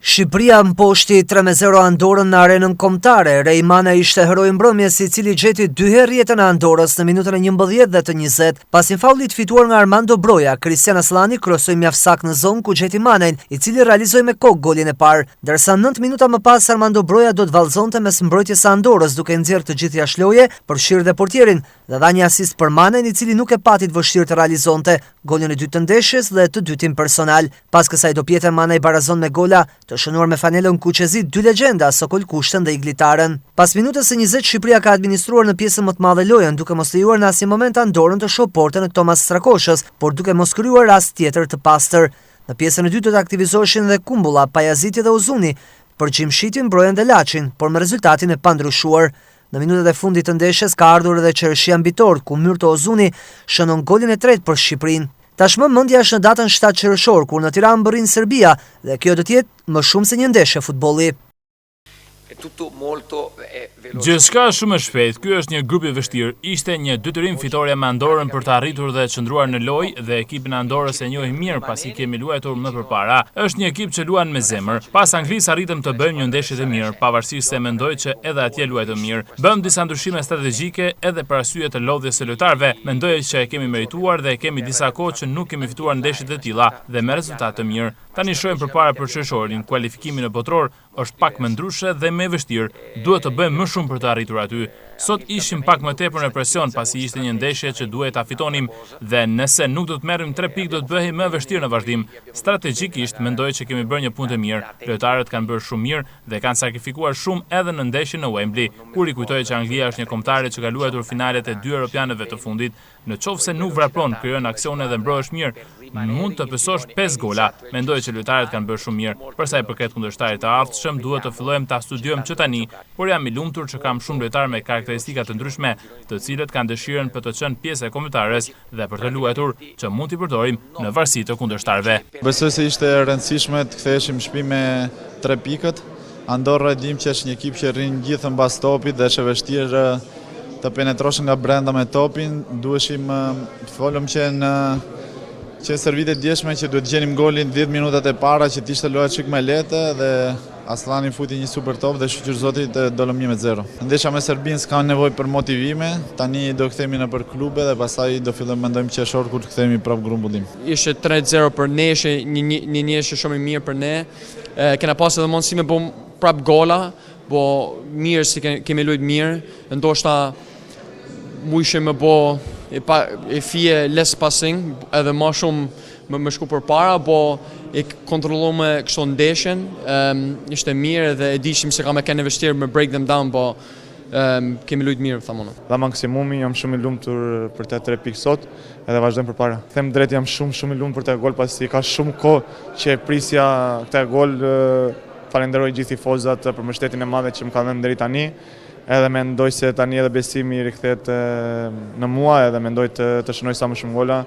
Shqipëria mposhti 3-0 Andorën në arenën kombëtare. Rejmana ishte heroi mbrëmjes i cili gjeti 2 herë jetën e Andorës në minutën e 11 dhe të 20. Pas një faulli të fituar nga Armando Broja, Kristian Aslani krosoi mjaft sakt në zonë ku gjeti Manajn, i cili realizoi me kokë golin e parë. Ndërsa 9 minuta më pas Armando Broja do të vallëzonte mes mbrojtjes së Andorës duke nxjerrë të gjithë jashtë loje, përfshirë dhe portierin, dhe dha një asist për Manajn, i cili nuk e pati të vështirë të realizonte golin e dytë të ndeshjes dhe të dytin personal. Pas kësaj dopjete Manaj barazon me gola të shënuar me fanelën kuqezi 2 legjenda, Sokol Kushtën dhe Iglitaren. Pas minutës së 20, Shqipëria ka administruar në pjesën më të madhe lojën, duke mos lejuar në asnjë moment Andorën të shohë portën e Tomas Strakoshës, por duke mos krijuar rast tjetër të pastër. Në pjesën e dytë do të aktivizoheshin dhe Kumbulla, Pajaziti dhe Uzuni, për Gjimshitin, Brojen dhe Laçin, por me rezultatin e pandryshuar. Në minutat e fundit të ndeshjes ka ardhur edhe qershia mbitor, ku Myrto Ozuni shënon golin e tretë për Shqipërinë. Tashmë mendja është në datën 7 qershor, kur në Tiranë mbërrin Serbia, dhe kjo do të jetë më shumë se një ndeshje futbolli. Gjithçka është shumë e shpejtë. Ky është një grup i vështirë. Ishte një detyrim fitoria me Andorën për të arritur dhe të qëndruar në lojë, dhe ekipin e Andorës e njohim mirë pasi kemi luajtur më përpara. Është një ekip që luan me zemër. Pas Anglisë arritëm të bëjmë një ndeshje të mirë, pavarësisht se mendoj që edhe atje luajtëm mirë. Bëm disa ndryshime strategjike edhe për arsye të lodhjes së lojtarëve. Mendoj që e kemi merituar dhe kemi disa kohë që nuk kemi fituar ndeshje të tilla dhe me rezultate të mirë. Tani shohim përpara për qershorin, kualifikimin e botror është pak më ndryshe dhe më vështirë. Duhet të bëjmë më shumë për të arritur aty. Sot ishim pak më tepër në presion pasi ishte një ndeshje që duhet ta fitonim dhe nëse nuk do të merrim 3 pikë do të bëhej më vështirë në vazhdim. Strategjikisht mendoj që kemi bërë një punë të mirë. Lojtarët kanë bërë shumë mirë dhe kanë sakrifikuar shumë edhe në ndeshjen në Wembley, kur i kujtoj që Anglia është një kombëtare që ka luajtur finalet e 2 europianëve të fundit. Nëse nuk vrapon, krijon aksione dhe mbrohesh mirë, mund të pësosh 5 gola. Mendoj që lojtarët kanë bërë shumë mirë. Për sa i përket kundërshtarit të ardhshëm, duhet të fillojmë ta studiojmë që tani, por jam i lumtur që kam shumë lojtarë me karakteristika të ndryshme, të cilët kanë dëshirën për të qenë pjesë e kombëtares dhe për të luajtur, që mund t'i përdorim në varësi të kundërshtarëve. Besoj se ishte e rëndësishme të ktheheshim në shtëpi me 3 pikët. Andorra dim që është një ekip që rrin gjithë mbas topit dhe është e vështirë të penetrosh nga brenda me topin. Duheshim folëm që në servitet djeshme që duhet gjenim golin 10 minutat e para që t'ishte loja çik më lehtë dhe Aslani futi një super top dhe shqyr zotit dolëm 1-0. Ndeshja me Serbinë s'ka nevojë për motivime, tani do kthehemi në për klube dhe pastaj do fillojmë mendojmë qershor kur të kthehemi prapë grumbullim. Ishte 3-0 për ne, një ndeshje shumë e mirë për ne. Kena pas edhe mundësi me bëm prapë gola, po mirë si kemi luajtur mirë, ndoshta mujshim me bë e fije less passing, edhe më shumë më shku përpara, po e kontrolluam kështu ndeshjen. Ishte mirë dhe e dishim se kam e kanë vështirë me break them down, po kemi luajtur mirë, thamonë. Dha maksimumi, jam shumë i lumtur për të 3 pikë sot, edhe vazhdojmë përpara. Them drejt, jam shumë i lumtur për të gol pasi ka shumë kohë që e prisja këtë gol. Falenderoj gjithë tifozat për mbështetjen e madhe që më kanë dhënë deri tani. Edhe mendoj se tani edhe besimi rikthehet në mua, edhe mendoj të shënoj sa më shumë gola.